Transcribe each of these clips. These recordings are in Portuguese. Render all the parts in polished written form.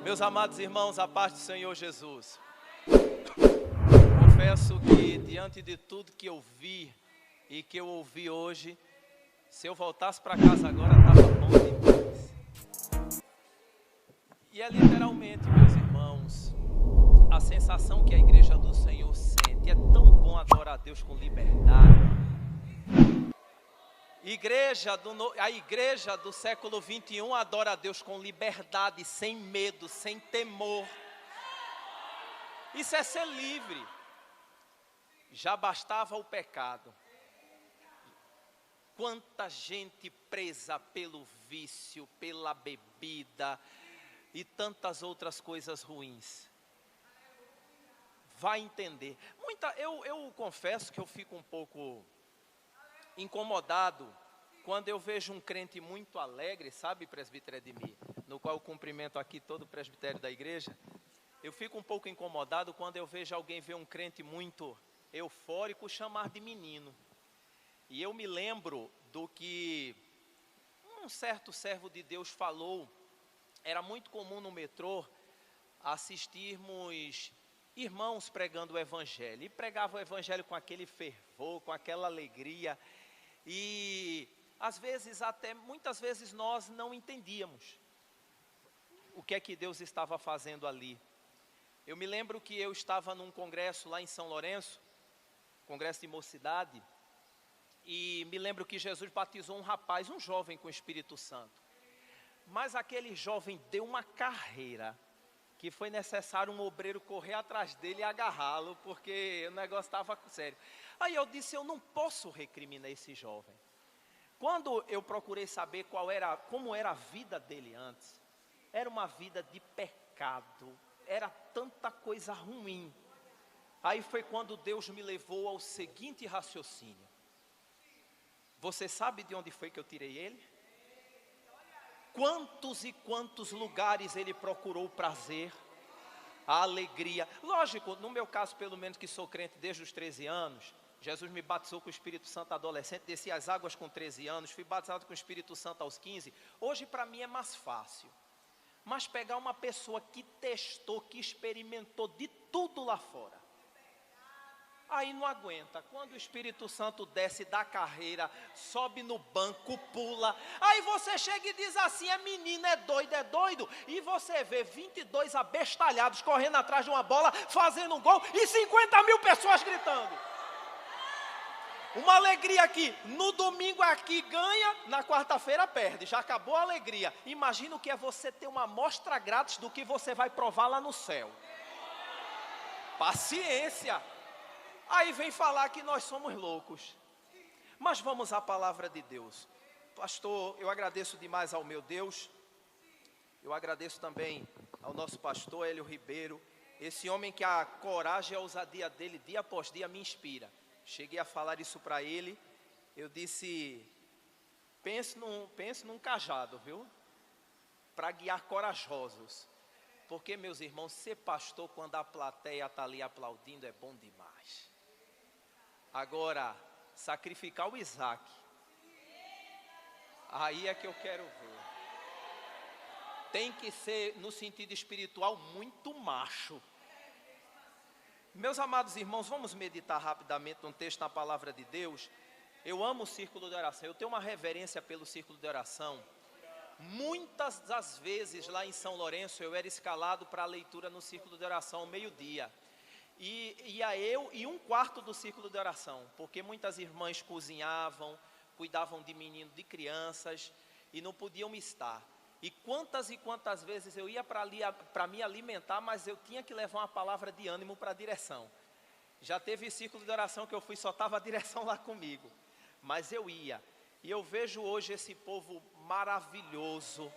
Meus amados irmãos, a paz do Senhor Jesus. Confesso que diante de tudo que eu vi e que eu ouvi hoje, se eu voltasse para casa agora estava bom demais. E é literalmente, meus irmãos, a sensação que a igreja do Senhor sente. É tão bom adorar a Deus com liberdade. A igreja do século 21 adora a Deus com liberdade, sem medo, sem temor. Isso é ser livre. Já bastava o pecado. Quanta gente presa pelo vício, pela bebida e tantas outras coisas ruins. Vai entender. Eu confesso que eu fico um pouco incomodado quando eu vejo um crente muito alegre, sabe, presbítero Edmir, no qual eu cumprimento aqui todo o presbitério da igreja. Eu fico um pouco incomodado quando eu vejo alguém ver um crente muito eufórico chamar de menino. E eu me lembro do que um certo servo de Deus falou. Era muito comum no metrô assistirmos irmãos pregando o evangelho. E pregavam o evangelho com aquele fervor, com aquela alegria. E às vezes, muitas vezes nós não entendíamos o que é que Deus estava fazendo ali. Eu me lembro que eu estava num congresso lá em São Lourenço, congresso de mocidade, e me lembro que Jesus batizou um rapaz, um jovem com o Espírito Santo. Mas aquele jovem deu uma carreira, que foi necessário um obreiro correr atrás dele e agarrá-lo, porque o negócio estava sério. Aí eu disse, eu não posso recriminar esse jovem. Quando eu procurei saber como era a vida dele antes, era uma vida de pecado, era tanta coisa ruim. Aí foi quando Deus me levou ao seguinte raciocínio. Você sabe de onde foi que eu tirei ele? Quantos e quantos lugares ele procurou o prazer, a alegria. Lógico, no meu caso, pelo menos que sou crente desde os 13 anos, Jesus me batizou com o Espírito Santo adolescente, desci as águas com 13 anos, fui batizado com o Espírito Santo aos 15. Hoje para mim é mais fácil. Mas pegar uma pessoa que testou, que experimentou de tudo lá fora, aí não aguenta. Quando o Espírito Santo desce da carreira, sobe no banco, pula, aí você chega e diz assim, é menino, é doido, e você vê 22 abestalhados correndo atrás de uma bola, fazendo um gol, e 50 mil pessoas gritando. Uma alegria aqui, no domingo aqui ganha, na quarta-feira perde, já acabou a alegria. Imagina o que é você ter uma amostra grátis do que você vai provar lá no céu. Paciência. Aí vem falar que nós somos loucos. Mas vamos à palavra de Deus. Pastor, eu agradeço demais ao meu Deus. Eu agradeço também ao nosso pastor Hélio Ribeiro. Esse homem que a coragem e a ousadia dele, dia após dia, me inspira. Cheguei a falar isso para ele. Eu disse, pense num cajado, viu? Para guiar corajosos. Porque, meus irmãos, ser pastor quando a plateia está ali aplaudindo é bom demais. Agora, sacrificar o Isaac, aí é que eu quero ver. Tem que ser, no sentido espiritual, muito macho. Meus amados irmãos, vamos meditar rapidamente num texto na palavra de Deus. Eu amo o círculo de oração, eu tenho uma reverência pelo círculo de oração. Muitas das vezes lá em São Lourenço eu era escalado para a leitura no círculo de oração ao meio-dia. E ia eu e um quarto do círculo de oração, porque muitas irmãs cozinhavam, cuidavam de meninos, de crianças e não podiam estar. E quantas vezes eu ia para me alimentar, mas eu tinha que levar uma palavra de ânimo para a direção. Já teve círculo de oração que eu fui, só estava a direção lá comigo. Mas eu ia. E eu vejo hoje esse povo maravilhoso,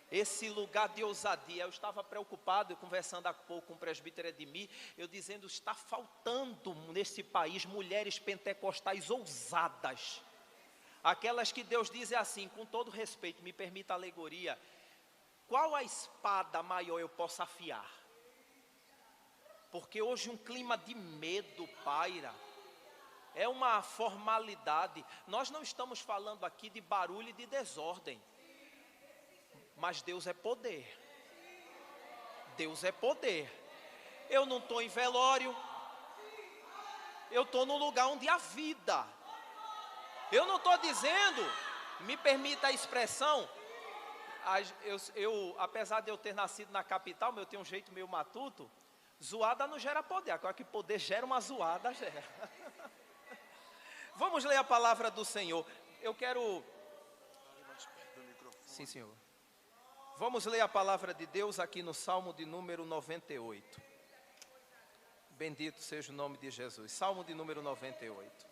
esse lugar de ousadia. Eu estava preocupado, conversando há pouco com o presbítero Edmir, eu dizendo, está faltando nesse país mulheres pentecostais ousadas. Aquelas que Deus diz é assim, com todo respeito, me permita a alegoria, qual a espada maior eu posso afiar? Porque hoje um clima de medo paira, é uma formalidade. Nós não estamos falando aqui de barulho e de desordem, mas Deus é poder. Deus é poder. Eu não estou em velório, eu estou no lugar onde há vida. Eu não estou dizendo, me permita a expressão, apesar de eu ter nascido na capital, eu tenho um jeito meio matuto, zoada não gera poder, agora que poder gera uma zoada, gera. Vamos ler a palavra do Senhor. Eu quero... Sim, senhor. Vamos ler a palavra de Deus aqui no Salmo de número 98. Bendito seja o nome de Jesus. Salmo de número 98.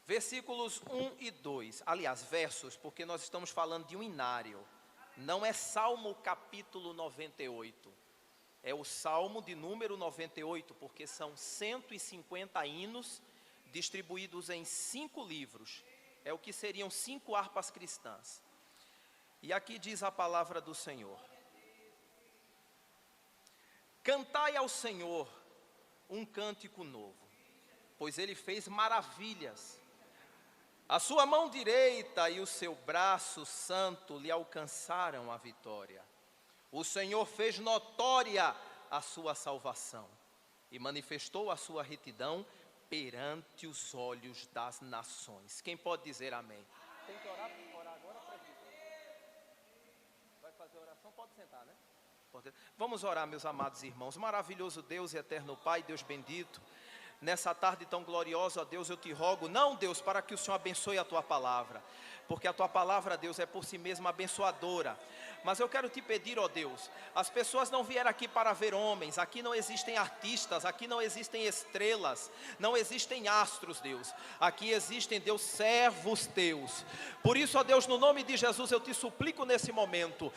Versículos 1 e 2. Aliás, versos, porque nós estamos falando de um inário. Não é Salmo capítulo 98. É o Salmo de número 98, porque são 150 hinos distribuídos em 5 livros. É o que seriam 5 harpas cristãs. E aqui diz a palavra do Senhor: cantai ao Senhor um cântico novo, pois Ele fez maravilhas. A sua mão direita e o seu braço santo lhe alcançaram a vitória. O Senhor fez notória a sua salvação e manifestou a sua retidão perante os olhos das nações. Quem pode dizer amém? Tem que orar agora, presbítero? Vai fazer oração? Pode sentar, né? Vamos orar, meus amados irmãos. Maravilhoso Deus e eterno Pai, Deus bendito, nessa tarde tão gloriosa, ó Deus, eu te rogo, não, Deus, para que o Senhor abençoe a tua palavra, porque a tua palavra, Deus, é por si mesma abençoadora. Mas eu quero te pedir, ó Deus, as pessoas não vieram aqui para ver homens, aqui não existem artistas, aqui não existem estrelas, não existem astros, Deus, aqui existem, Deus, servos teus. Por isso, ó Deus, no nome de Jesus, eu te suplico nesse momento,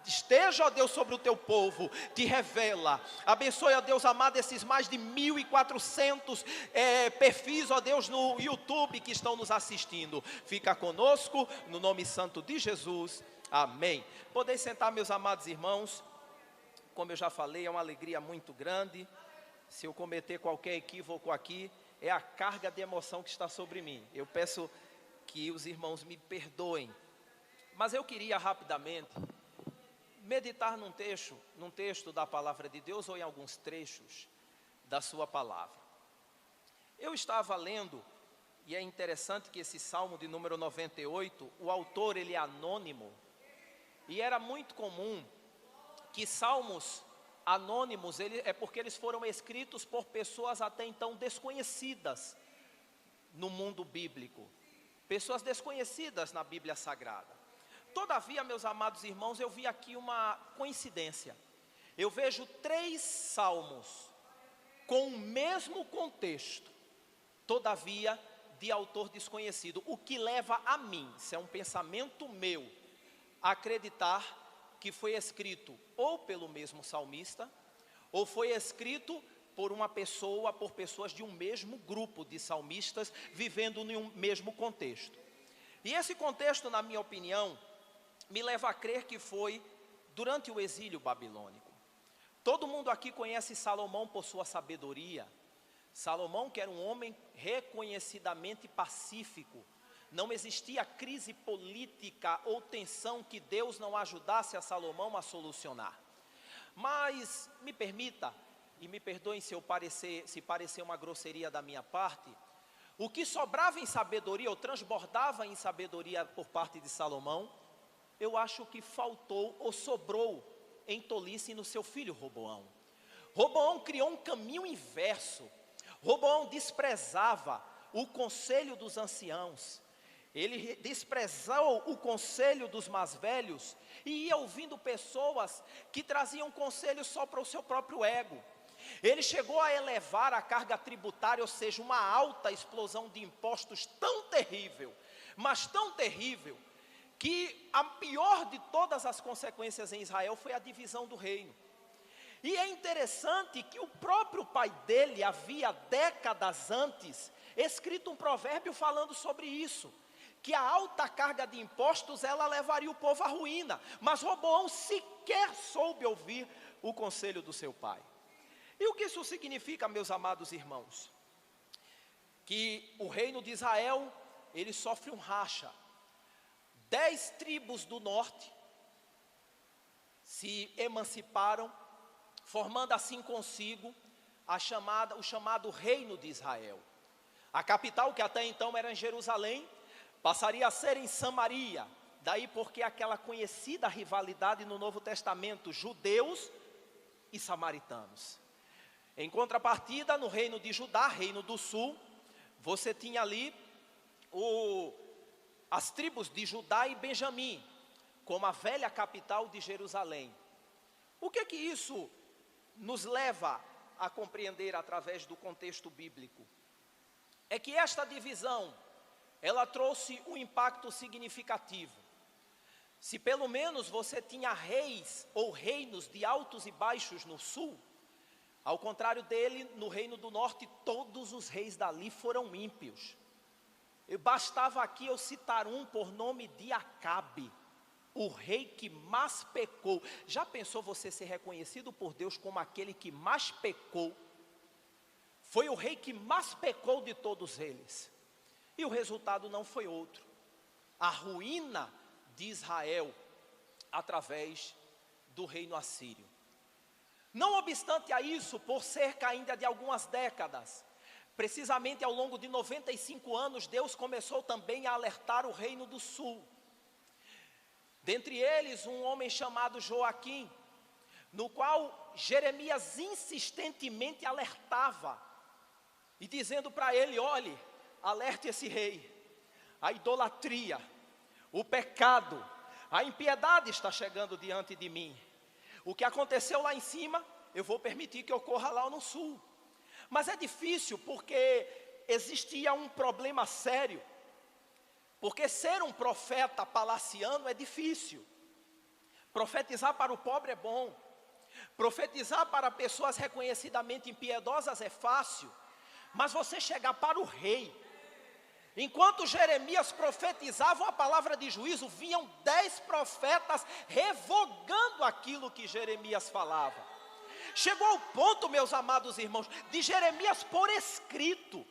esteja, ó Deus, sobre o teu povo, te revela, abençoe, ó Deus amado, esses mais de 1.400 perfis, ó Deus, no YouTube que estão nos assistindo. Fica conosco, no nome santo de Jesus, amém. Podeis sentar, meus amados irmãos. Como eu já falei, é uma alegria muito grande. Se eu cometer qualquer equívoco aqui, é a carga de emoção que está sobre mim. Eu peço que os irmãos me perdoem, mas eu queria rapidamente meditar num texto da palavra de Deus, ou em alguns trechos da sua palavra. Eu estava lendo, e é interessante que esse Salmo de número 98, o autor, ele é anônimo, e era muito comum que salmos anônimos, é porque eles foram escritos por pessoas até então desconhecidas no mundo bíblico, pessoas desconhecidas na Bíblia Sagrada. Todavia, meus amados irmãos, eu vi aqui uma coincidência. Eu vejo 3 salmos com o mesmo contexto, todavia de autor desconhecido, o que leva a mim, isso é um pensamento meu, a acreditar que foi escrito ou pelo mesmo salmista, ou foi escrito por pessoas de um mesmo grupo de salmistas, vivendo em um mesmo contexto. E esse contexto, na minha opinião, me leva a crer que foi durante o exílio babilônico. Todo mundo aqui conhece Salomão por sua sabedoria. Salomão, que era um homem reconhecidamente pacífico, não existia crise política ou tensão que Deus não ajudasse a Salomão a solucionar. Mas me permita, e me perdoem se parecer uma grosseria da minha parte, o que sobrava em sabedoria, ou transbordava em sabedoria por parte de Salomão, eu acho que faltou ou sobrou em tolice no seu filho Roboão. Roboão criou um caminho inverso. Roboão desprezava o conselho dos anciãos. Ele desprezou o conselho dos mais velhos e ia ouvindo pessoas que traziam conselhos só para o seu próprio ego. Ele chegou a elevar a carga tributária, ou seja, uma alta explosão de impostos tão terrível, mas tão terrível, que a pior de todas as consequências em Israel foi a divisão do reino. E é interessante que o próprio pai dele havia décadas antes escrito um provérbio falando sobre isso, que a alta carga de impostos ela levaria o povo à ruína, mas Roboão sequer soube ouvir o conselho do seu pai. E o que isso significa, meus amados irmãos? Que o reino de Israel, ele sofre um racha. 10 tribos do norte se emanciparam, formando assim consigo o chamado Reino de Israel. A capital, que até então era em Jerusalém, passaria a ser em Samaria. Daí porque aquela conhecida rivalidade no Novo Testamento, judeus e samaritanos. Em contrapartida, no reino de Judá, reino do sul, você tinha ali as tribos de Judá e Benjamim, como a velha capital de Jerusalém. O que isso nos leva a compreender através do contexto bíblico? É que esta divisão, ela trouxe um impacto significativo. Se pelo menos você tinha reis ou reinos de altos e baixos no sul, ao contrário dele, no reino do norte, todos os reis dali foram ímpios. Bastava aqui eu citar um por nome de Acabe, o rei que mais pecou. Já pensou você ser reconhecido por Deus como aquele que mais pecou? Foi o rei que mais pecou de todos eles. E o resultado não foi outro: a ruína de Israel através do reino assírio. Não obstante a isso, por cerca ainda de algumas décadas, precisamente ao longo de 95 anos, Deus começou também a alertar o reino do sul. Dentre eles, um homem chamado Joaquim, no qual Jeremias insistentemente alertava, e dizendo para ele: olhe, alerte esse rei, a idolatria, o pecado, a impiedade está chegando diante de mim. O que aconteceu lá em cima, eu vou permitir que ocorra lá no sul. Mas é difícil porque existia um problema sério. Porque ser um profeta palaciano é difícil. Profetizar para o pobre é bom. Profetizar para pessoas reconhecidamente impiedosas é fácil. Mas você chegar para o rei, enquanto Jeremias profetizava a palavra de juízo, vinham 10 profetas revogando aquilo que Jeremias falava. Chegou ao ponto, meus amados irmãos, de Jeremias por escrito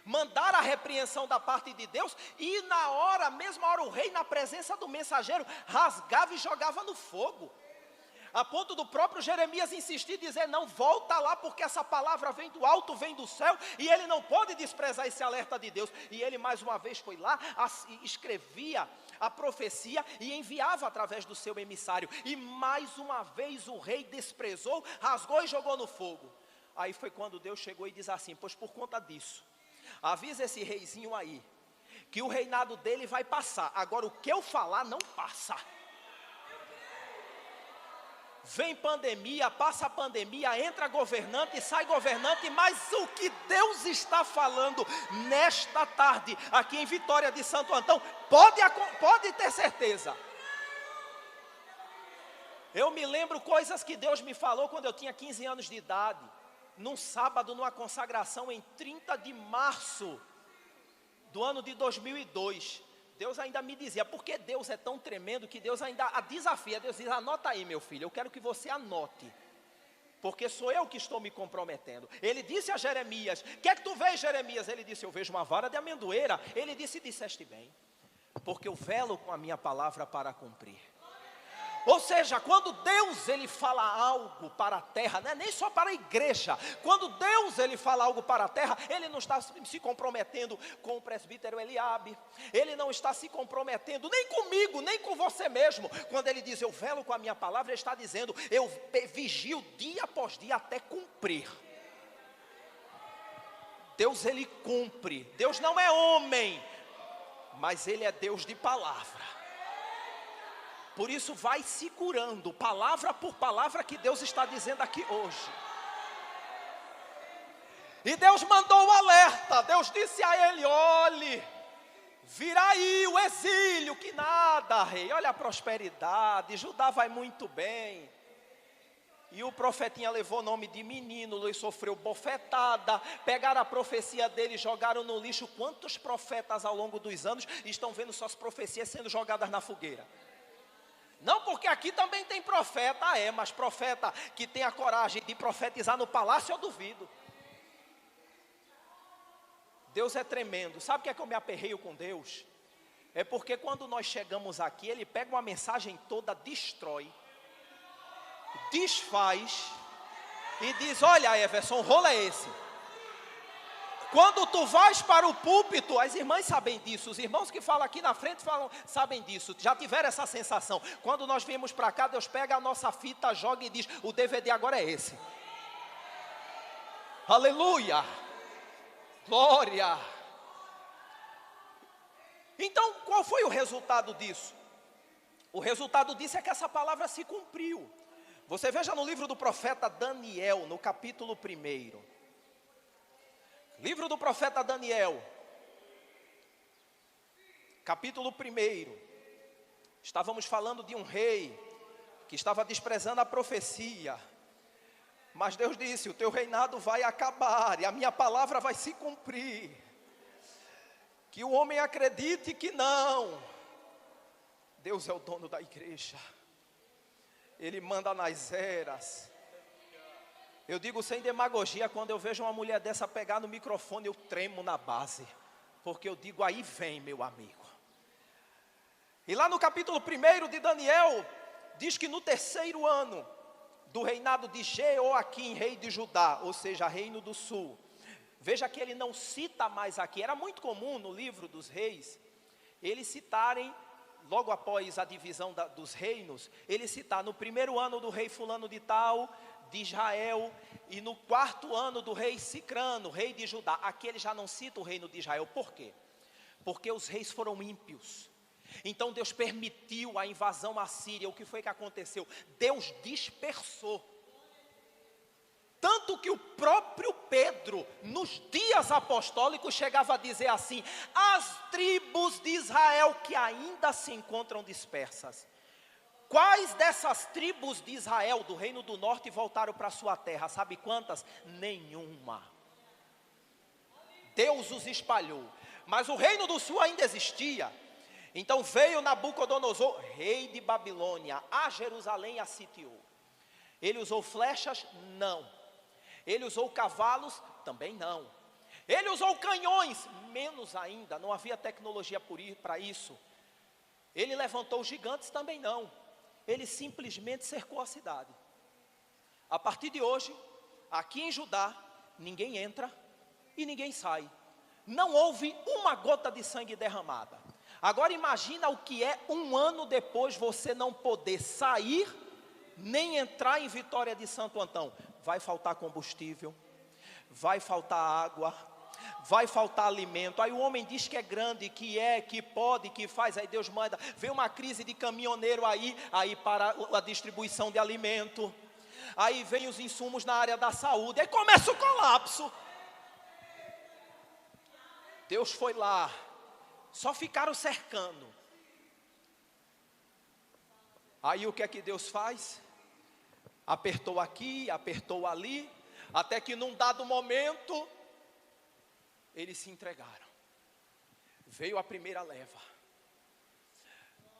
mandar a repreensão da parte de Deus, e na mesma hora o rei, na presença do mensageiro, rasgava e jogava no fogo. A ponto do próprio Jeremias insistir e dizer: não, volta lá, porque essa palavra vem do alto, vem do céu, e ele não pode desprezar esse alerta de Deus. E ele mais uma vez foi lá, escrevia a profecia e enviava através do seu emissário. E mais uma vez o rei desprezou, rasgou e jogou no fogo. Aí foi quando Deus chegou e diz assim: pois por conta disso, avisa esse reizinho aí, que o reinado dele vai passar. Agora o que eu falar não passa. Vem pandemia, passa a pandemia, entra governante e sai governante, mas o que Deus está falando nesta tarde, aqui em Vitória de Santo Antão, pode ter certeza. Eu me lembro coisas que Deus me falou quando eu tinha 15 anos de idade, num sábado, numa consagração em 30 de março do ano de 2002. Deus ainda me dizia, porque Deus é tão tremendo que Deus ainda a desafia. Deus diz: anota aí, meu filho, eu quero que você anote, porque sou eu que estou me comprometendo. Ele disse a Jeremias: o que é que tu vês, Jeremias? Ele disse: eu vejo uma vara de amendoeira. Ele disse: disseste bem, porque eu velo com a minha palavra para cumprir. Ou seja, quando Deus ele fala algo para a terra, não é nem só para a igreja. Quando Deus ele fala algo para a terra, ele não está se comprometendo com o presbítero Eliabe. Ele não está se comprometendo nem comigo, nem com você mesmo. Quando ele diz: eu velo com a minha palavra, ele está dizendo: eu vigio dia após dia até cumprir. Deus ele cumpre. Deus não é homem, mas ele é Deus de palavra. Por isso vai segurando, palavra por palavra, que Deus está dizendo aqui hoje. E Deus mandou o alerta. Deus disse a ele: olhe, virá aí o exílio, que nada, rei, olha a prosperidade, Judá vai muito bem. E o profetinha levou o nome de menino e sofreu bofetada. Pegaram a profecia dele e jogaram no lixo. Quantos profetas ao longo dos anos estão vendo suas profecias sendo jogadas na fogueira? Não, porque aqui também tem profeta, mas profeta que tem a coragem de profetizar no palácio, eu duvido. Deus é tremendo. Sabe o que é que eu me aperreio com Deus? É porque quando nós chegamos aqui, ele pega uma mensagem toda, destrói, desfaz e diz: olha, Everson, o rolo é esse. Quando tu vais para o púlpito, as irmãs sabem disso, os irmãos que falam aqui na frente sabem disso, já tiveram essa sensação. Quando nós viemos para cá, Deus pega a nossa fita, joga e diz: o DVD agora é esse. Aleluia, glória. Então, qual foi o resultado disso? O resultado disso é que essa palavra se cumpriu. Você veja no livro do profeta Daniel, no capítulo 1. Livro do profeta Daniel, capítulo 1. Estávamos falando de um rei que estava desprezando a profecia. Mas Deus disse: o teu reinado vai acabar e a minha palavra vai se cumprir. Que o homem acredite que não. Deus é o dono da igreja. Ele manda nas eras. Eu digo sem demagogia, quando eu vejo uma mulher dessa pegar no microfone, eu tremo na base. Porque eu digo: aí vem, meu amigo. E lá no capítulo 1 de Daniel, diz que no 3º ano do reinado de Jeoaquim, rei de Judá, ou seja, reino do sul. Veja que ele não cita mais aqui. Era muito comum no livro dos reis, eles citarem, logo após a divisão dos reinos, ele citar no 1º ano do rei fulano de tal, de Israel, e no 4º ano do rei Cicrano, rei de Judá. Aqui ele já não cita o reino de Israel. Por quê? Porque os reis foram ímpios. Então Deus permitiu a invasão assíria. O que foi que aconteceu? Deus dispersou. Tanto que o próprio Pedro, nos dias apostólicos, chegava a dizer assim: as tribos de Israel que ainda se encontram dispersas. Quais dessas tribos de Israel, do reino do norte, voltaram para a sua terra? Sabe quantas? Nenhuma. Deus os espalhou. Mas o reino do sul ainda existia. Então veio Nabucodonosor, rei de Babilônia, a Jerusalém, a sitiou. Ele usou flechas? Não. Ele usou cavalos? Também não. Ele usou canhões? Menos ainda, não havia tecnologia para isso. Ele levantou gigantes? Também não. Ele simplesmente cercou a cidade. A partir de hoje, aqui em Judá, ninguém entra e ninguém sai. Não houve uma gota de sangue derramada. Agora imagina o que é 1 ano depois você não poder sair, nem entrar em Vitória de Santo Antão. Vai faltar combustível, vai faltar água, vai faltar alimento. Aí o homem diz que é grande, que pode, que faz. Aí Deus manda, vem uma crise de caminhoneiro aí para a distribuição de alimento. Aí vem os insumos na área da saúde, aí começa o colapso. Deus foi lá, só ficaram cercando. Aí o que é que Deus faz? Apertou aqui, apertou ali, até que num dado momento, eles se entregaram. Veio a primeira leva.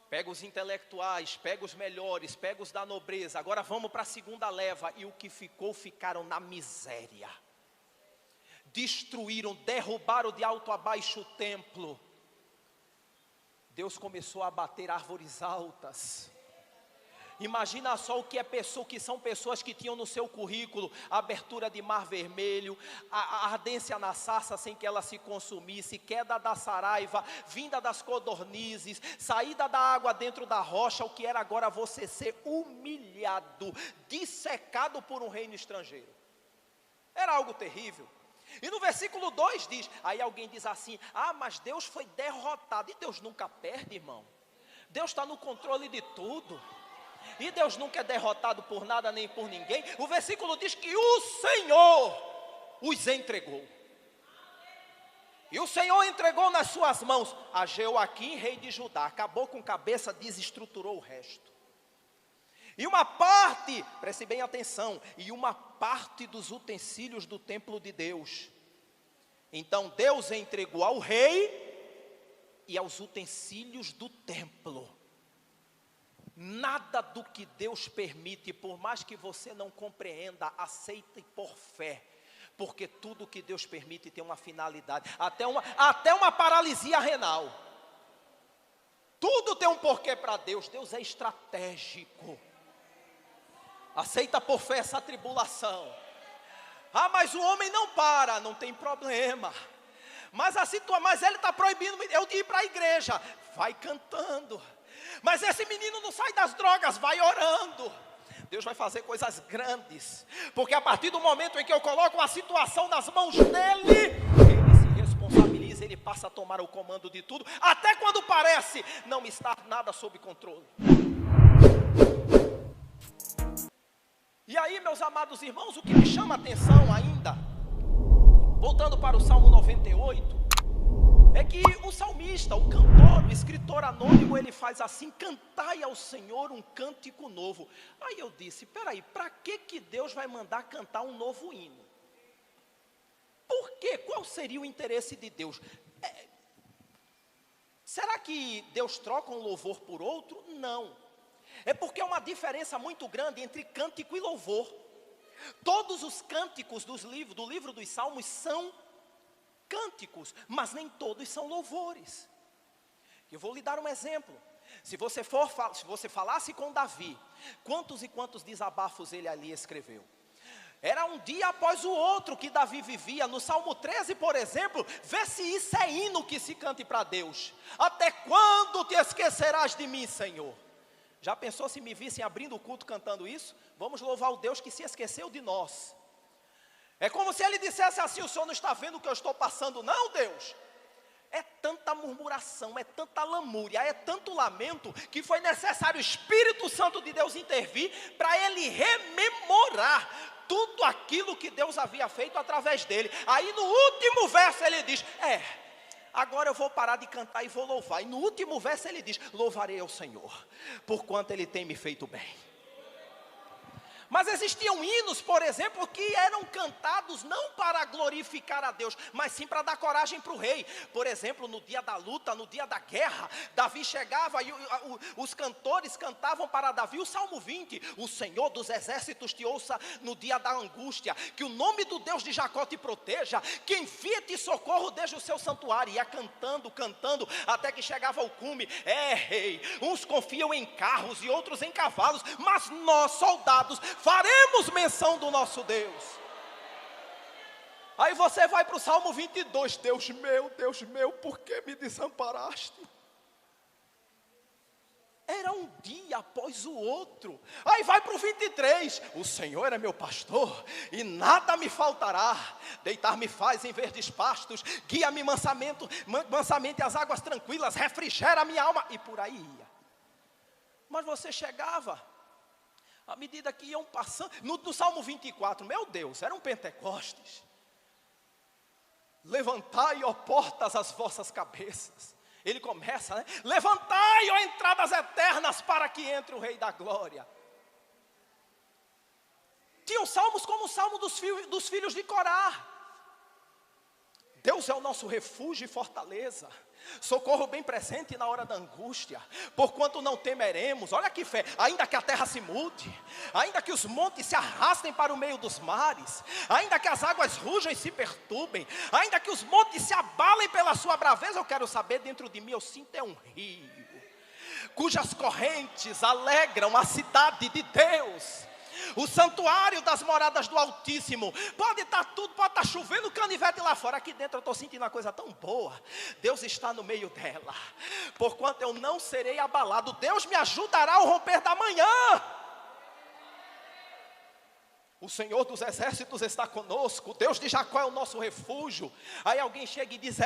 Pega os intelectuais, pega os melhores, pega os da nobreza. Agora vamos para a segunda leva. E o que ficaram na miséria. Destruíram, derrubaram de alto a baixo o templo. Deus começou a abater árvores altas. Imagina só o que que são pessoas que tinham no seu currículo a abertura de mar vermelho, a ardência na sarça sem que ela se consumisse, queda da saraiva, vinda das codornizes, saída da água dentro da rocha. O que era agora você ser humilhado, dissecado por um reino estrangeiro. Era algo terrível. E no versículo 2 diz, aí alguém diz assim: mas Deus foi derrotado. E Deus nunca perde, irmão. Deus está no controle de tudo. E Deus nunca é derrotado por nada nem por ninguém. O versículo diz que o Senhor os entregou. E o Senhor entregou nas suas mãos a Jeoaquim, rei de Judá. Acabou com cabeça, desestruturou o resto. E uma parte, preste bem atenção, e uma parte dos utensílios do templo de Deus. Então Deus entregou ao rei e aos utensílios do templo. Nada do que Deus permite, por mais que você não compreenda, aceite por fé. Porque tudo que Deus permite tem uma finalidade. Até uma paralisia renal. Tudo tem um porquê para Deus. Deus é estratégico. Aceita por fé essa tribulação. Ah, mas o homem não para, não tem problema. Mas ele está proibindo eu de ir para a igreja. Vai cantando. Mas esse menino não sai das drogas, vai orando. Deus vai fazer coisas grandes. Porque a partir do momento em que eu coloco a situação nas mãos dele, ele se responsabiliza, ele passa a tomar o comando de tudo. Até quando parece não estar nada sob controle. E aí, meus amados irmãos, o que me chama a atenção ainda, voltando para o Salmo 98, é que o salmista, o cantor, o escritor anônimo, ele faz assim: cantai ao Senhor um cântico novo. Aí eu disse, peraí, para que Deus vai mandar cantar um novo hino? Por quê? Qual seria o interesse de Deus? Será que Deus troca um louvor por outro? Não. É porque é uma diferença muito grande entre cântico e louvor. Todos os cânticos do livro dos Salmos são cânticos, mas nem todos são louvores. Eu vou lhe dar um exemplo. Se você falasse com Davi, quantos e quantos desabafos ele ali escreveu? Era um dia após o outro que Davi vivia. No Salmo 13, por exemplo, vê se isso é hino que se cante para Deus. Até quando te esquecerás de mim, Senhor? Já pensou se me vissem abrindo o culto cantando isso? Vamos louvar o Deus que se esqueceu de nós. É como se ele dissesse assim: o Senhor não está vendo o que eu estou passando, não, Deus? É tanta murmuração, é tanta lamúria, é tanto lamento, que foi necessário o Espírito Santo de Deus intervir para ele rememorar tudo aquilo que Deus havia feito através dele. Aí no último verso ele diz: agora eu vou parar de cantar e vou louvar. E no último verso ele diz: louvarei ao Senhor, porquanto ele tem me feito bem. Mas existiam hinos, por exemplo, que eram cantados não para glorificar a Deus, mas sim para dar coragem para o rei. Por exemplo, no dia da luta, no dia da guerra, Davi chegava e os cantores cantavam para Davi o Salmo 20. O Senhor dos exércitos te ouça no dia da angústia, que o nome do Deus de Jacó te proteja, que envia-te socorro desde o seu santuário. Ia cantando, cantando, até que chegava ao cume. Rei, uns confiam em carros e outros em cavalos, mas nós, soldados, faremos menção do nosso Deus. Aí você vai para o Salmo 22. Deus meu, por que me desamparaste? Era um dia após o outro. Aí vai para o 23. O Senhor é meu pastor e nada me faltará. Deitar-me faz em verdes pastos, guia-me mansamente às águas tranquilas, refrigera a minha alma. E por aí ia. Mas você chegava, à medida que iam passando, no Salmo 24, meu Deus, era um Pentecostes. Levantai, ó portas, as vossas cabeças. Ele começa, né? Levantai, ó entradas eternas, para que entre o Rei da Glória. Tinham salmos como o salmo dos filhos de Corá. Deus é o nosso refúgio e fortaleza, socorro bem presente na hora da angústia, porquanto não temeremos. Olha que fé, ainda que a terra se mude, ainda que os montes se arrastem para o meio dos mares, ainda que as águas rujam e se perturbem, ainda que os montes se abalem pela sua braveza. Eu quero saber, dentro de mim eu sinto é um rio, cujas correntes alegram a cidade de Deus, o santuário das moradas do Altíssimo. Pode estar tudo, pode estar chovendo canivete lá fora, aqui dentro eu estou sentindo uma coisa tão boa. Deus está no meio dela, porquanto eu não serei abalado. Deus me ajudará ao romper da manhã. O Senhor dos exércitos está conosco, o Deus de Jacó é o nosso refúgio. Aí alguém chega e diz: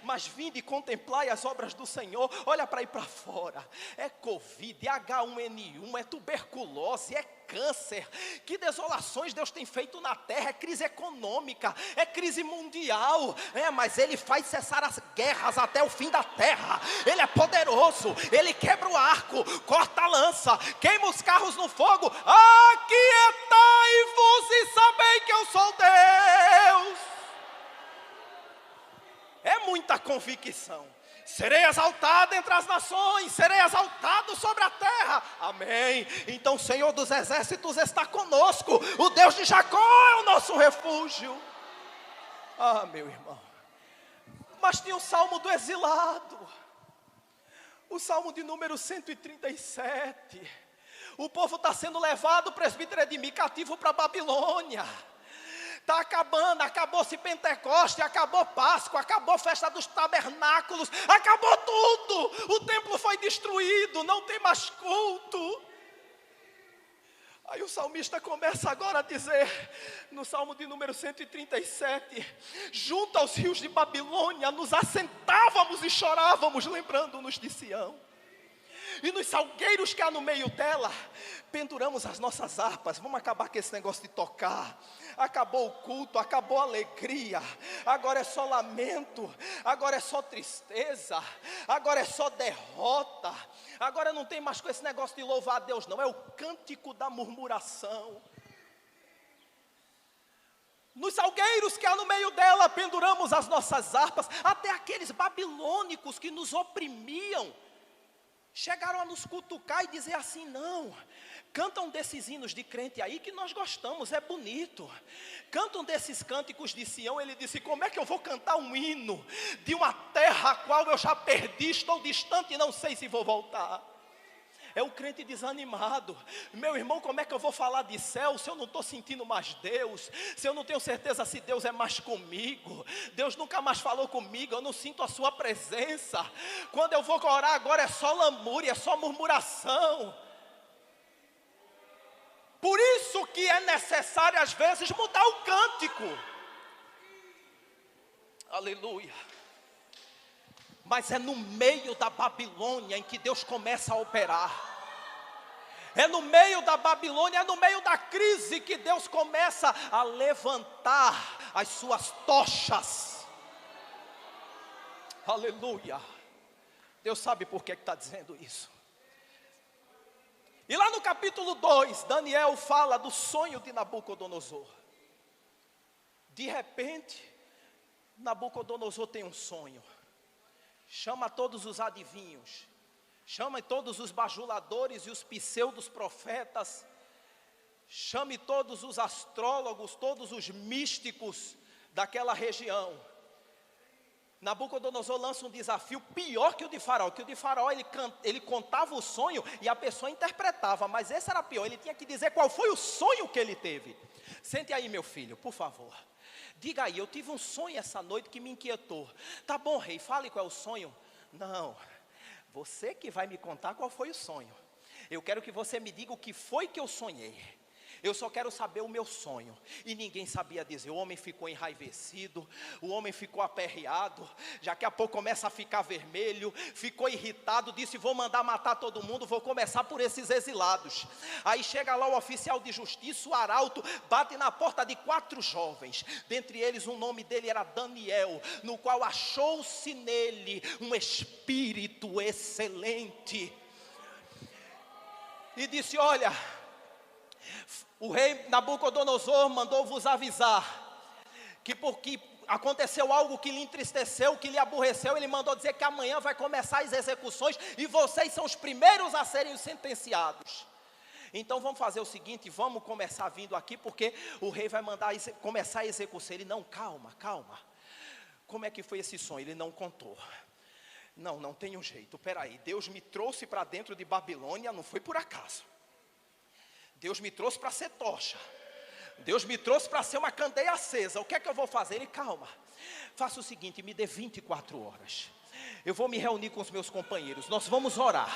mas vinde e contemplai as obras do Senhor. Olha para aí para fora, é Covid, é H1N1, é tuberculose, é câncer. Que desolações Deus tem feito na terra. É crise econômica, é crise mundial, mas Ele faz cessar as guerras até o fim da terra. Ele é poderoso, Ele quebra o arco, corta a lança, queima os carros no fogo. Aquietai-vos e sabei que eu sou Deus. É muita convicção. Serei exaltado entre as nações, serei exaltado sobre a terra. Amém. Então o Senhor dos exércitos está conosco, o Deus de Jacó é o nosso refúgio. Meu irmão. Mas tinha o salmo do exilado. O Salmo de número 137. O povo está sendo levado, presbítero Edmir, cativo para a Babilônia. Está acabando, acabou-se Pentecoste, acabou Páscoa, acabou a festa dos tabernáculos, acabou tudo. O templo foi destruído, não tem mais culto. Aí o salmista começa agora a dizer, no Salmo de número 137, junto aos rios de Babilônia, nos assentávamos e chorávamos, lembrando-nos de Sião. E nos salgueiros que há no meio dela, penduramos as nossas harpas. Vamos acabar com esse negócio de tocar. Acabou o culto, acabou a alegria. Agora é só lamento, agora é só tristeza, agora é só derrota. Agora não tem mais com esse negócio de louvar a Deus, não. É o cântico da murmuração. Nos salgueiros que há no meio dela, penduramos as nossas harpas. Até aqueles babilônicos que nos oprimiam chegaram a nos cutucar e dizer assim: não, cantam desses hinos de crente aí que nós gostamos, é bonito. Cantam desses cânticos de Sião. Ele disse: como é que eu vou cantar um hino de uma terra a qual eu já perdi, estou distante e não sei se vou voltar? É o crente desanimado. Meu irmão, como é que eu vou falar de céu se eu não estou sentindo mais Deus? Se eu não tenho certeza se Deus é mais comigo? Deus nunca mais falou comigo, eu não sinto a sua presença. Quando eu vou orar agora é só lamúria, é só murmuração. Por isso que é necessário às vezes mudar o cântico. Aleluia. Mas é no meio da Babilônia em que Deus começa a operar. É no meio da Babilônia, é no meio da crise que Deus começa a levantar as suas tochas. Aleluia. Deus sabe por que está dizendo isso. E lá no capítulo 2, Daniel fala do sonho de Nabucodonosor. De repente, Nabucodonosor tem um sonho. Chama todos os adivinhos, chama todos os bajuladores e os pseudos profetas, chame todos os astrólogos, todos os místicos daquela região. Nabucodonosor lança um desafio pior que o de Faraó, que o de Faraó ele contava o sonho e a pessoa interpretava, mas esse era pior, ele tinha que dizer qual foi o sonho que ele teve. Sente aí, meu filho, por favor. Diga aí, eu tive um sonho essa noite que me inquietou. Tá bom, rei, fale qual é o sonho. Não, você que vai me contar qual foi o sonho. Eu quero que você me diga o que foi que eu sonhei. Eu só quero saber o meu sonho. E ninguém sabia dizer. O homem ficou enraivecido, o homem ficou aperreado, daqui a pouco começa a ficar vermelho, ficou irritado, disse: vou mandar matar todo mundo, vou começar por esses exilados. Aí chega lá o oficial de justiça, o arauto, bate na porta de 4 jovens. Dentre eles o nome dele era Daniel, no qual achou-se nele um espírito excelente. E disse: olha, o rei Nabucodonosor mandou vos avisar que porque aconteceu algo que lhe entristeceu, que lhe aborreceu, ele mandou dizer que amanhã vai começar as execuções e vocês são os primeiros a serem sentenciados. Então vamos fazer o seguinte, vamos começar vindo aqui, porque o rei vai mandar começar a execução. Ele: não, calma. Como é que foi esse sonho? Ele não contou. Não tem um jeito, peraí, Deus me trouxe para dentro de Babilônia, não foi por acaso. Deus me trouxe para ser tocha. Deus me trouxe para ser uma candeia acesa. O que é que eu vou fazer? Ele: calma, faça o seguinte, me dê 24 horas. Eu vou me reunir com os meus companheiros, nós vamos orar.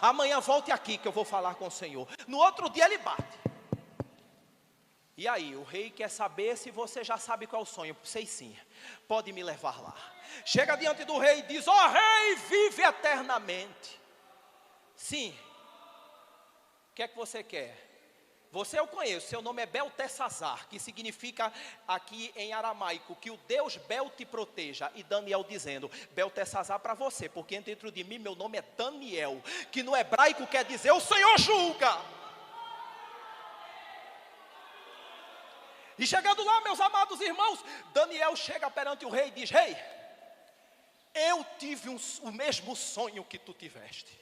Amanhã volte aqui que eu vou falar com o Senhor. No outro dia ele bate. E aí, o rei quer saber se você já sabe qual é o sonho. Sei sim, pode me levar lá. Chega diante do rei e diz: ó rei, vive eternamente. Sim. O que é que você quer? Você eu conheço, seu nome é Beltesazar, que significa aqui em aramaico que o Deus Bel te proteja. E Daniel dizendo: Beltesazar para você, porque dentro de mim meu nome é Daniel, que no hebraico quer dizer o Senhor julga. E chegando lá, meus amados irmãos, Daniel chega perante o rei e diz: rei, eu tive o mesmo sonho que tu tiveste.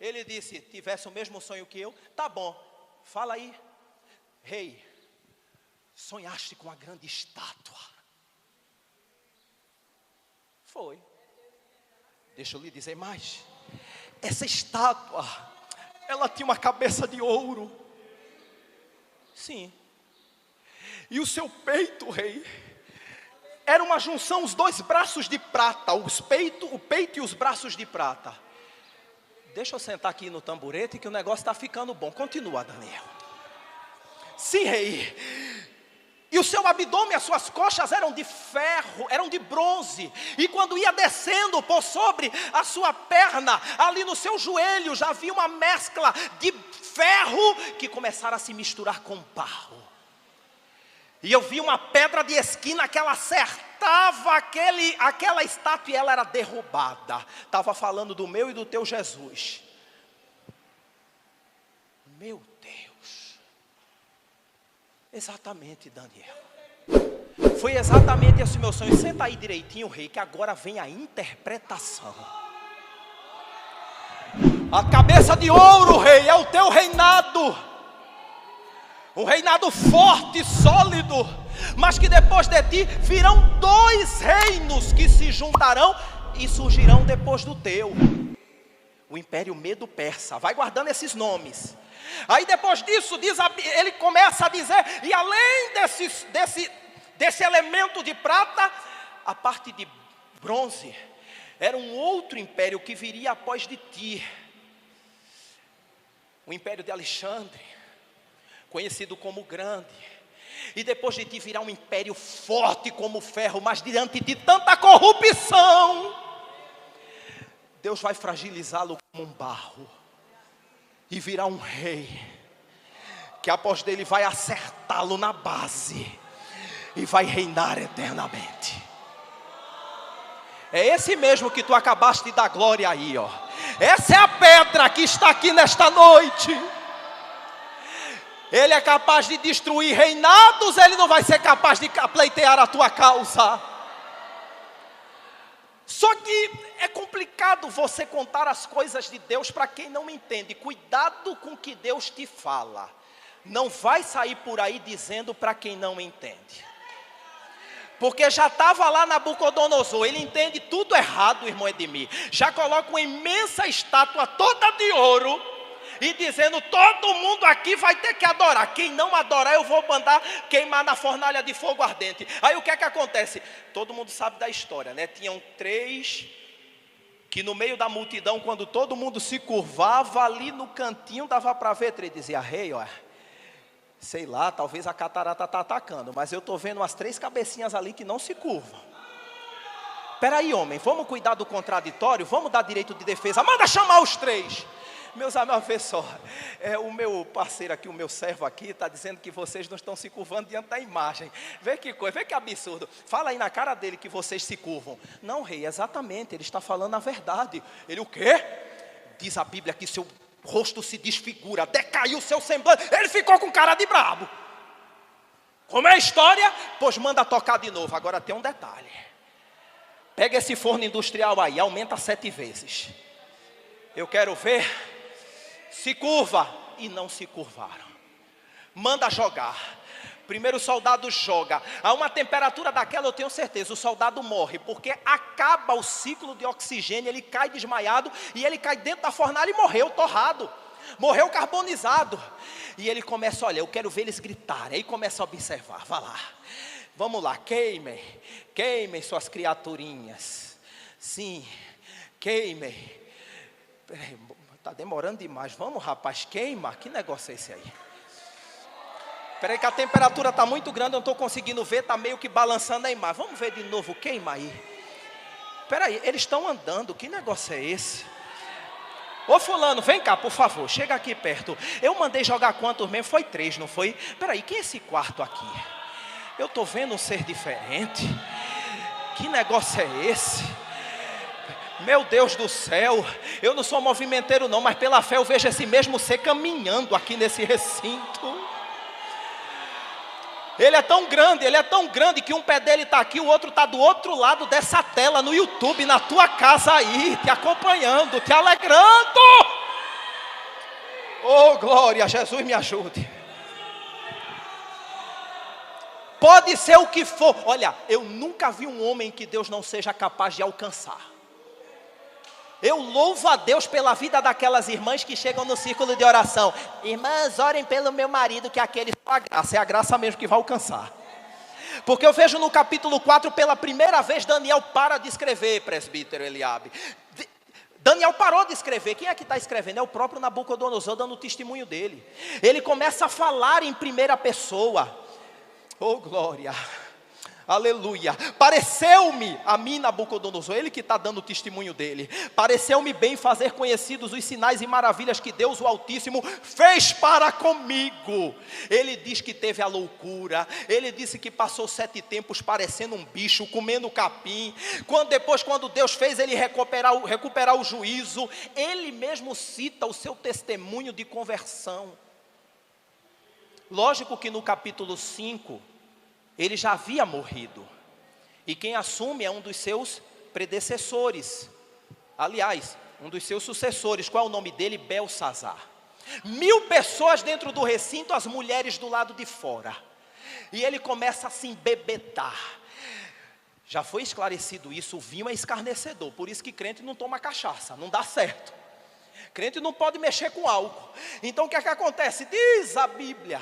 Ele disse: tivesse o mesmo sonho que eu? Tá bom, fala aí. Rei, sonhaste com a grande estátua? Foi. Deixa eu lhe dizer mais. essa estátua, ela tinha uma cabeça de ouro. Sim. E o seu peito, rei, era uma junção, os dois braços de prata, o peito e os braços de prata. Deixa eu sentar aqui no tamborete que o negócio está ficando bom. Continua, Daniel. Sim, rei. E o seu abdômen, as suas coxas eram de ferro, eram de bronze. E quando ia descendo por sobre a sua perna, ali no seu joelho, já havia uma mescla de ferro que começara a se misturar com barro. E eu vi uma pedra de esquina que ela acertava aquela estátua e ela era derrubada. Estava falando do meu e do teu Jesus. Meu Deus. Exatamente, Daniel. Foi exatamente esse o meu sonho. Senta aí direitinho, rei, que agora vem a interpretação. A cabeça de ouro, rei, é o teu reinado. Um reinado forte, sólido, mas que depois de ti virão dois reinos que se juntarão e surgirão depois do teu. O Império Medo-Persa, vai guardando esses nomes. Aí depois disso, ele começa a dizer, e além desse elemento de prata, a parte de bronze, era um outro império que viria após de ti. O Império de Alexandre, conhecido como Grande, e depois de ti virá um império forte como o ferro, mas diante de tanta corrupção, Deus vai fragilizá-lo como um barro, e virá um rei, que após dele vai acertá-lo na base, e vai reinar eternamente. É esse mesmo que tu acabaste de dar glória aí, ó. Essa é a pedra que está aqui nesta noite. Ele é capaz de destruir reinados, ele não vai ser capaz de pleitear a tua causa. Só que é complicado você contar as coisas de Deus para quem não entende. Cuidado com o que Deus te fala. Não vai sair por aí dizendo para quem não entende. Porque já estava lá Nabucodonosor, ele entende tudo errado, irmão Edmir. Já coloca uma imensa estátua toda de ouro, e dizendo, todo mundo aqui vai ter que adorar. Quem não adorar, eu vou mandar queimar na fornalha de fogo ardente. Aí o que é que acontece? Todo mundo sabe da história, né? Tinham 3 que no meio da multidão, quando todo mundo se curvava, ali no cantinho dava para ver 3. Dizia, rei, ó, sei lá, talvez a catarata está atacando, mas eu estou vendo umas 3 cabecinhas ali que não se curvam. Espera aí, homem, vamos cuidar do contraditório, vamos dar direito de defesa, manda chamar os 3. Meus amigos, vê só, o meu parceiro aqui, o meu servo aqui, está dizendo que vocês não estão se curvando diante da imagem. Vê que coisa, vê que absurdo. Fala aí na cara dele que vocês se curvam. Não, rei, exatamente, ele está falando a verdade. Ele o quê? Diz a Bíblia que seu rosto se desfigura, decaiu o seu semblante, ele ficou com cara de brabo. Como é a história? Pois manda tocar de novo. Agora tem um detalhe. Pega esse forno industrial aí, aumenta 7 vezes. Eu quero ver. Se curva, e não se curvaram. Manda jogar. Primeiro o soldado joga. A uma temperatura daquela eu tenho certeza, o soldado morre, porque acaba o ciclo de oxigênio, ele cai desmaiado, e ele cai dentro da fornalha e morreu torrado. Morreu carbonizado. E ele começa, olha, eu quero ver eles gritarem. Aí começa a observar, vá lá. Vamos lá, queimem suas criaturinhas. Sim, queimem. Peraí, está demorando demais. Vamos, rapaz, queima. Que negócio é esse aí? Peraí que a temperatura está muito grande, eu não estou conseguindo ver, está meio que balançando a imagem. Vamos ver de novo, queima aí. Peraí, eles estão andando, que negócio é esse? Ô fulano, vem cá, por favor, chega aqui perto. Eu mandei jogar quantos mesmo? Foi 3, não foi? Peraí, que é esse quarto aqui? Eu estou vendo um ser diferente. Que negócio é esse? Meu Deus do céu, eu não sou movimenteiro não, mas pela fé eu vejo esse mesmo ser caminhando aqui nesse recinto. Ele é tão grande que um pé dele está aqui, o outro está do outro lado dessa tela no YouTube, na tua casa aí, te acompanhando, te alegrando. Oh glória, Jesus me ajude. Pode ser o que for, olha, eu nunca vi um homem que Deus não seja capaz de alcançar. Eu louvo a Deus pela vida daquelas irmãs que chegam no círculo de oração. Irmãs, orem pelo meu marido, que aquele só a graça. É a graça mesmo que vai alcançar. Porque eu vejo no capítulo 4, pela primeira vez, Daniel para de escrever, presbítero Eliabe. Daniel parou de escrever. Quem é que está escrevendo? É o próprio Nabucodonosor dando o testemunho dele. Ele começa a falar em primeira pessoa. Oh glória, aleluia. Pareceu-me, a mim Nabucodonosor, ele que está dando o testemunho dele, pareceu-me bem fazer conhecidos os sinais e maravilhas que Deus o Altíssimo fez para comigo. Ele diz que teve a loucura, ele disse que passou 7 tempos parecendo um bicho, comendo capim, quando Deus fez ele recuperar o juízo, ele mesmo cita o seu testemunho de conversão. Lógico que no capítulo 5, ele já havia morrido. E quem assume é um dos seus predecessores. Aliás, um dos seus sucessores. Qual é o nome dele? Belsazar. 1000 pessoas dentro do recinto, as mulheres do lado de fora. E ele começa a se embebetar. Já foi esclarecido isso, o vinho é escarnecedor. Por isso que crente não toma cachaça, não dá certo. Crente não pode mexer com álcool. Então o que é que acontece? Diz a Bíblia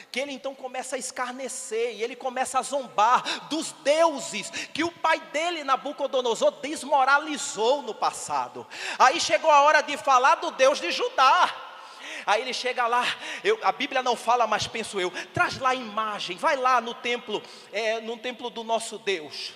que ele então começa a escarnecer, e ele começa a zombar dos deuses que o pai dele, Nabucodonosor, desmoralizou no passado. Aí chegou a hora de falar do Deus de Judá. Aí ele chega lá, a Bíblia não fala, mas penso eu, traz lá a imagem, vai lá no templo do nosso Deus.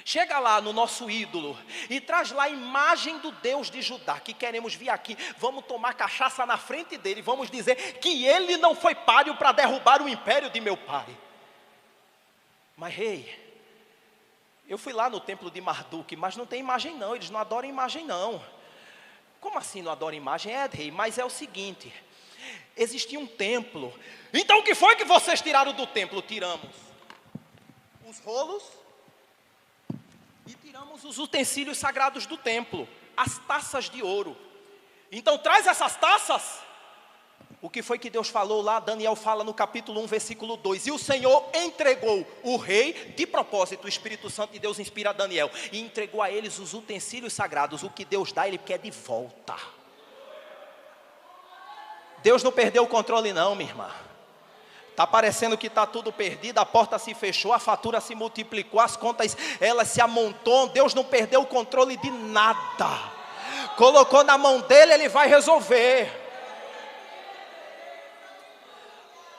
Chega lá no nosso ídolo e traz lá a imagem do Deus de Judá, que queremos vir aqui, vamos tomar cachaça na frente dele, vamos dizer que ele não foi páreo para derrubar o império de meu pai. Mas rei, eu fui lá no templo de Marduk, mas não tem imagem não, eles não adoram imagem não. Como assim não adoram imagem? É rei, mas é o seguinte, existia um templo, então o que foi que vocês tiraram do templo? Tiramos os rolos e tiramos os utensílios sagrados do templo, as taças de ouro. Então traz essas taças. O que foi que Deus falou lá? Daniel fala no capítulo 1, versículo 2. E o Senhor entregou o rei, de propósito, o Espírito Santo de Deus inspira a Daniel, e entregou a eles os utensílios sagrados. O que Deus dá, Ele quer de volta. Deus não perdeu o controle não, minha irmã. Está parecendo que está tudo perdido, a porta se fechou, a fatura se multiplicou, as contas elas se amontoam. Deus não perdeu o controle de nada. Colocou na mão dele, ele vai resolver.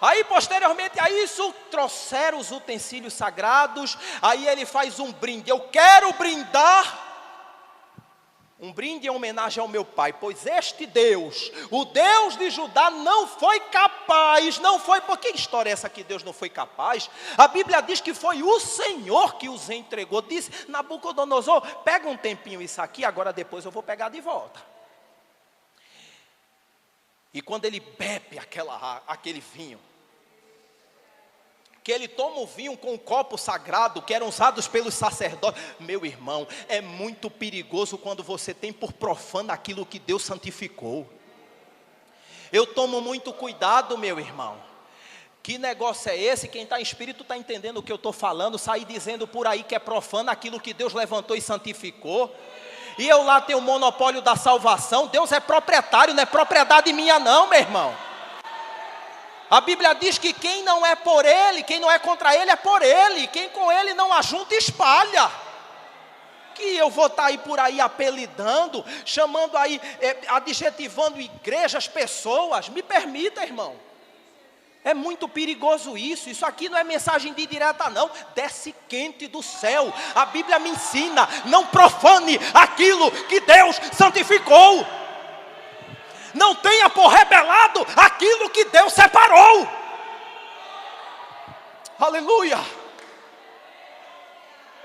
Aí posteriormente a isso, trouxeram os utensílios sagrados. Aí ele faz um brinde, eu quero brindar. Um brinde em homenagem ao meu pai, pois este Deus, o Deus de Judá, não foi capaz, não foi, por que história é essa que Deus não foi capaz? A Bíblia diz que foi o Senhor que os entregou. Disse Nabucodonosor, pega um tempinho isso aqui, agora depois eu vou pegar de volta. E quando ele bebe aquele vinho, que ele toma o vinho com um copo sagrado, que eram usados pelos sacerdotes. Meu irmão, é muito perigoso quando você tem por profano aquilo que Deus santificou. Eu tomo muito cuidado, meu irmão. Que negócio é esse? Quem está em espírito está entendendo o que eu estou falando. Sair dizendo por aí que é profano aquilo que Deus levantou e santificou. E eu lá tenho o monopólio da salvação. Deus é proprietário, não é propriedade minha não, meu irmão. A Bíblia diz que quem não é por ele, quem não é contra ele é por ele. Quem com ele não ajunta, espalha. Que eu vou estar aí por aí apelidando, chamando aí, adjetivando igrejas, pessoas. Me permita, irmão. É muito perigoso isso. Isso aqui não é mensagem de direta não. Desce quente do céu. A Bíblia me ensina, não profane aquilo que Deus santificou. Não tenha por rebelado aquilo que Deus separou. Aleluia.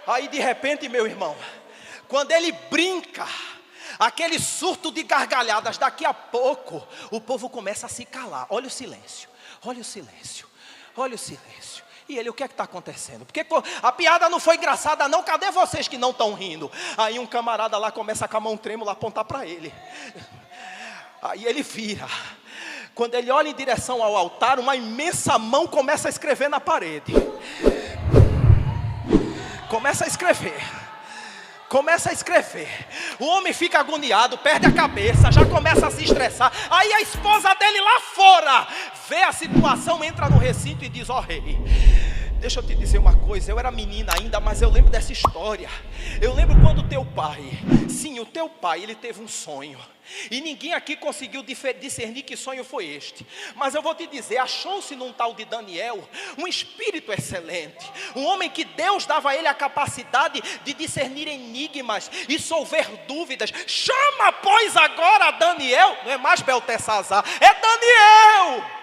Aí de repente, meu irmão, quando ele brinca, aquele surto de gargalhadas, daqui a pouco o povo começa a se calar. Olha o silêncio, olha o silêncio, olha o silêncio. E ele, o que é que está acontecendo? Porque a piada não foi engraçada não, cadê vocês que não estão rindo? Aí um camarada lá começa com a mão trêmula a apontar para ele. Aí ele vira. Quando ele olha em direção ao altar, uma imensa mão começa a escrever na parede. Começa a escrever. Começa a escrever. O homem fica agoniado, perde a cabeça, já começa a se estressar. Aí a esposa dele lá fora vê a situação, entra no recinto e diz: ó rei, deixa eu te dizer uma coisa, eu era menina ainda, mas eu lembro dessa história. Eu lembro quando o teu pai, sim, o teu pai, ele teve um sonho. E ninguém aqui conseguiu discernir que sonho foi este. Mas eu vou te dizer, achou-se num tal de Daniel um espírito excelente, um homem que Deus dava a ele a capacidade de discernir enigmas e solver dúvidas. Chama, pois, agora Daniel. Não é mais Beltesazar, é Daniel.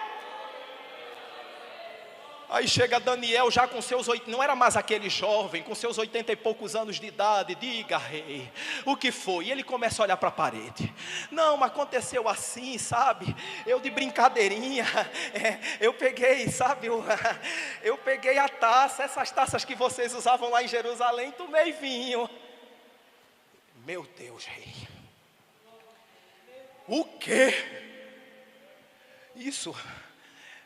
Aí chega Daniel já com seus 80, não era mais aquele jovem, com seus 80 e poucos anos de idade. Diga, rei, o que foi? E ele começa a olhar para a parede. Não, mas aconteceu assim, sabe? Eu de brincadeirinha, eu peguei, sabe? Eu peguei a taça, essas taças que vocês usavam lá em Jerusalém, tomei vinho. Meu Deus, rei. O quê? Isso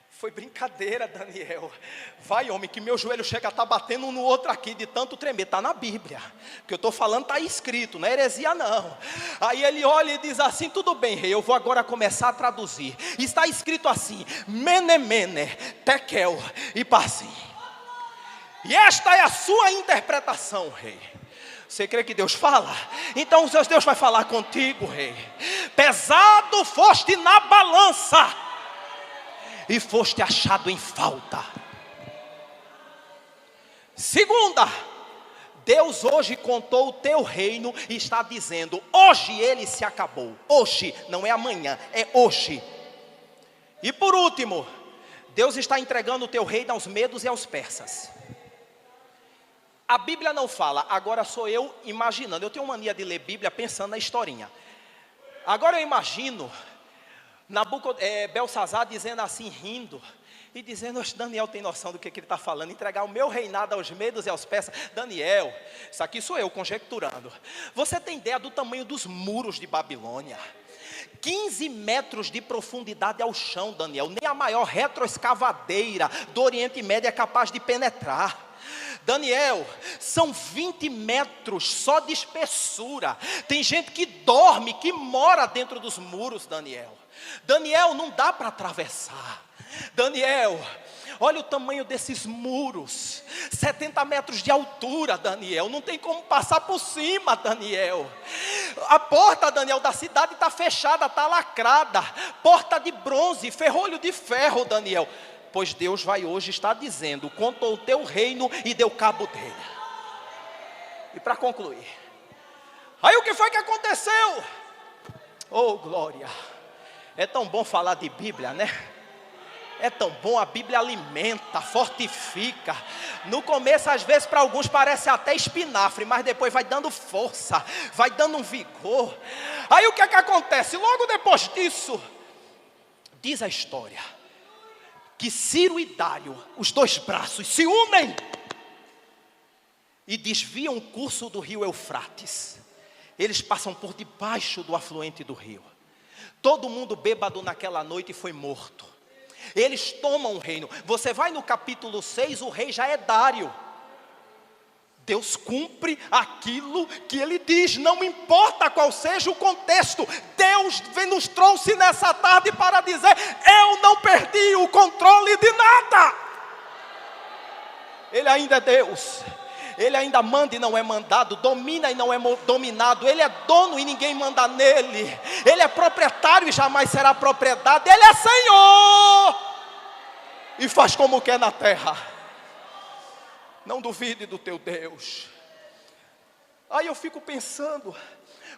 foi brincadeira, Daniel. Vai, homem, que meu joelho chega a estar batendo um no outro aqui de tanto tremer. Está na Bíblia. O que eu estou falando está escrito, não é heresia não. Aí ele olha e diz assim: tudo bem, rei, eu vou agora começar a traduzir. Está escrito assim: Mene, Mene, Tekel e Parsim. E esta é a sua interpretação, rei. Você crê que Deus fala? Então Deus vai falar contigo, rei. Pesado foste na balança e foste achado em falta. Segunda, Deus hoje contou o teu reino e está dizendo: hoje ele se acabou. Hoje, não é amanhã, é hoje. E por último, Deus está entregando o teu reino aos medos e aos persas. A Bíblia não fala, agora sou eu imaginando. Eu tenho mania de ler Bíblia pensando na historinha. Agora eu imagino Belsazar dizendo assim, rindo, e dizendo: Daniel tem noção do que ele está falando, entregar o meu reinado aos medos e aos persas. Daniel, isso aqui sou eu conjecturando. Você tem ideia do tamanho dos muros de Babilônia? 15 metros de profundidade ao chão, Daniel. Nem a maior retroescavadeira do Oriente Médio é capaz de penetrar. Daniel, são 20 metros só de espessura. Tem gente que dorme, que mora dentro dos muros, Daniel. Daniel, não dá para atravessar. Daniel, olha o tamanho desses muros, 70 metros de altura, Daniel. Não tem como passar por cima, Daniel. A porta, Daniel, da cidade está fechada, está lacrada. Porta de bronze, ferrolho de ferro, Daniel. Pois Deus vai hoje estar dizendo: contou o teu reino e deu cabo dele. E para concluir, aí o que foi que aconteceu? Oh, glória. É tão bom falar de Bíblia, né? É tão bom, a Bíblia alimenta, fortifica. No começo, às vezes, para alguns parece até espinafre, mas depois vai dando força, vai dando um vigor. Aí o que é que acontece? Logo depois disso, diz a história que Ciro e Dário, os dois braços, se unem e desviam o curso do rio Eufrates. Eles passam por debaixo do afluente do rio. Todo mundo bêbado naquela noite foi morto. Eles tomam o reino. Você vai no capítulo 6, o rei já é Dário. Deus cumpre aquilo que ele diz, não importa qual seja o contexto. Deus nos trouxe nessa tarde para dizer: eu não perdi o controle de nada. Ele ainda é Deus. Ele ainda manda e não é mandado, domina e não é dominado. Ele é dono e ninguém manda nele. Ele é proprietário e jamais será propriedade. Ele é Senhor e faz como quer na terra. Não duvide do teu Deus. Aí eu fico pensando,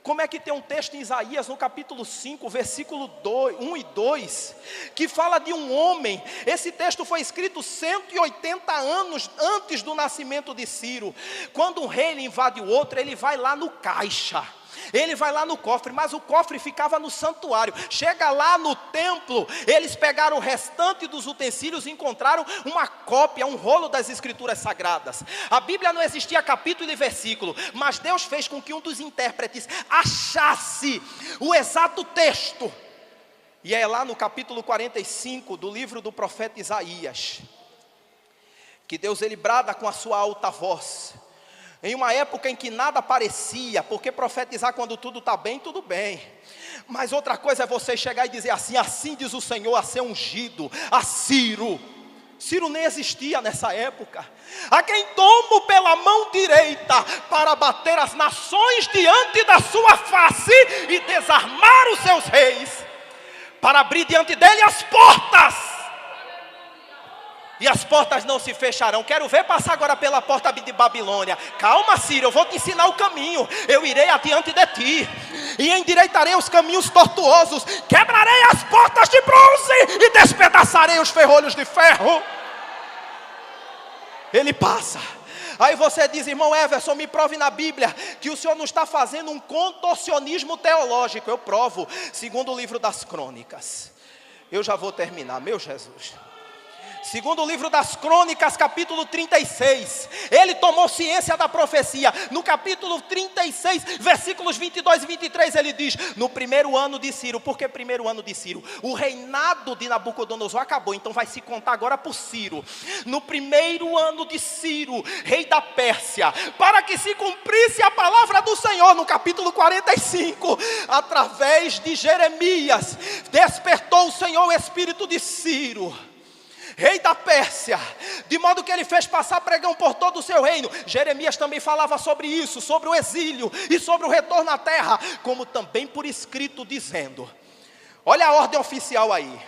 como é que tem um texto em Isaías, no capítulo 5, versículo 1 e 2, que fala de um homem. Esse texto foi escrito 180 anos antes do nascimento de Ciro. Quando um rei invade o outro, ele vai lá no caixa. Ele vai lá no cofre, mas o cofre ficava no santuário. Chega lá no templo, eles pegaram o restante dos utensílios e encontraram uma cópia, um rolo das escrituras sagradas. A Bíblia não existia capítulo e versículo, mas Deus fez com que um dos intérpretes achasse o exato texto. E é lá no capítulo 45 do livro do profeta Isaías que Deus, ele brada com a sua alta voz: Em uma época em que nada parecia, porque profetizar quando tudo está bem, tudo bem. Mas outra coisa é você chegar e dizer assim: assim diz o Senhor a ser ungido, a Ciro. Ciro nem existia nessa época. A quem tomo pela mão direita para bater as nações diante da sua face e desarmar os seus reis, para abrir diante dele as portas. E as portas não se fecharão. Quero ver passar agora pela porta de Babilônia. Calma, Ciro, eu vou te ensinar o caminho. Eu irei adiante de ti e endireitarei os caminhos tortuosos. Quebrarei as portas de bronze e despedaçarei os ferrolhos de ferro. Ele passa. Aí você diz: irmão Everson, me prove na Bíblia que o senhor não está fazendo um contorcionismo teológico. Eu provo, segundo o livro das Crônicas. Eu já vou terminar, meu Jesus. Segundo o livro das Crônicas, capítulo 36, ele tomou ciência da profecia. No capítulo 36, versículos 22 e 23, ele diz: no primeiro ano de Ciro. Por que primeiro ano de Ciro? O reinado de Nabucodonosor acabou, então vai se contar agora por Ciro. No primeiro ano de Ciro, rei da Pérsia, para que se cumprisse a palavra do Senhor, no capítulo 45, através de Jeremias, despertou o Senhor o espírito de Ciro, rei da Pérsia, de modo que ele fez passar pregão por todo o seu reino. Jeremias também falava sobre isso, sobre o exílio e sobre o retorno à terra, como também por escrito, dizendo: olha a ordem oficial aí.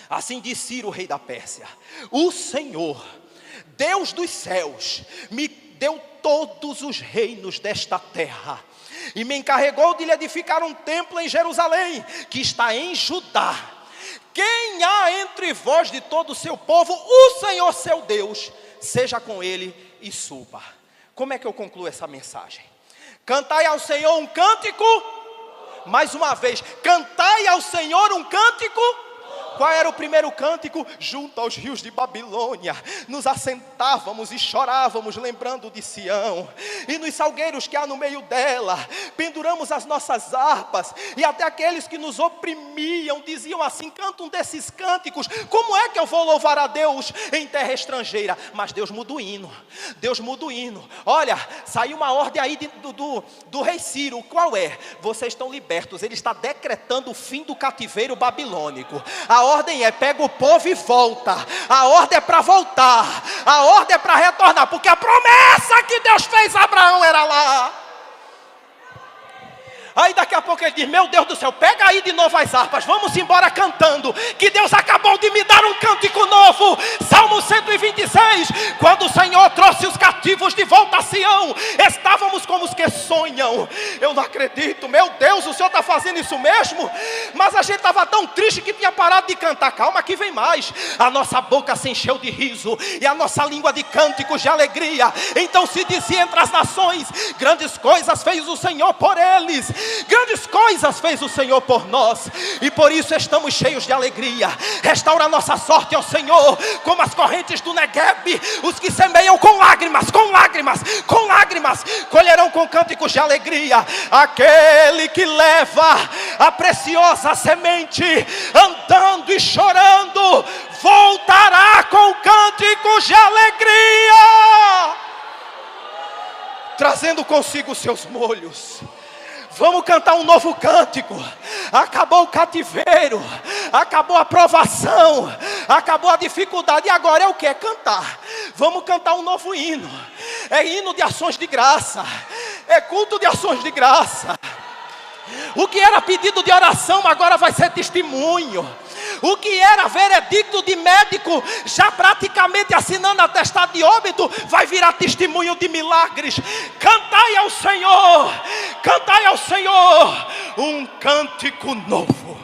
Assim diz Ciro, rei da Pérsia: o Senhor, Deus dos céus, me deu todos os reinos desta terra e me encarregou de lhe edificar um templo em Jerusalém, que está em Judá. Quem há entre vós de todo o seu povo, o Senhor seu Deus, seja com ele e suba. Como é que eu concluo essa mensagem? Cantai ao Senhor um cântico. Mais uma vez, cantai ao Senhor um cântico. Qual era o primeiro cântico? Junto aos rios de Babilônia, nos assentávamos e chorávamos, lembrando de Sião, e nos salgueiros que há no meio dela, penduramos as nossas harpas, e até aqueles que nos oprimiam diziam assim: canta um desses cânticos. Como é que eu vou louvar a Deus em terra estrangeira? Mas Deus muda o hino, Deus muda o hino. Olha, saiu uma ordem aí do rei Ciro. Qual é? Vocês estão libertos. Ele está decretando o fim do cativeiro babilônico. A ordem é: pega o povo e volta. A ordem é para voltar. A ordem é para retornar, porque a promessa que Deus fez a Abraão era lá. Aí daqui a pouco ele diz: meu Deus do céu, pega aí de novo as harpas, vamos embora cantando, que Deus acabou de me dar um cântico novo. Salmo 126, quando o Senhor trouxe os cativos de volta a Sião, estávamos como os que sonham. Eu não acredito, meu Deus, o Senhor está fazendo isso mesmo? Mas a gente estava tão triste que tinha parado de cantar. Calma que vem mais. A nossa boca se encheu de riso e a nossa língua de cânticos de alegria. Então se dizia entre as nações: grandes coisas fez o Senhor por eles, grandes coisas fez o Senhor por nós, e por isso estamos cheios de alegria. Restaura a nossa sorte, ó Senhor, como as correntes do Negueb. Os que semeiam com lágrimas, colherão com cânticos de alegria. Aquele que leva a preciosa semente, andando e chorando, voltará com cânticos de alegria, trazendo consigo seus molhos. Vamos cantar um novo cântico. Acabou o cativeiro, acabou a provação, acabou a dificuldade, e agora é o que? É cantar. Vamos cantar um novo hino. É hino de ações de graça, é culto de ações de graça. O que era pedido de oração agora vai ser testemunho. O que era veredicto de médico, já praticamente assinando atestado de óbito, vai virar testemunho de milagres. Cantai ao Senhor um cântico novo.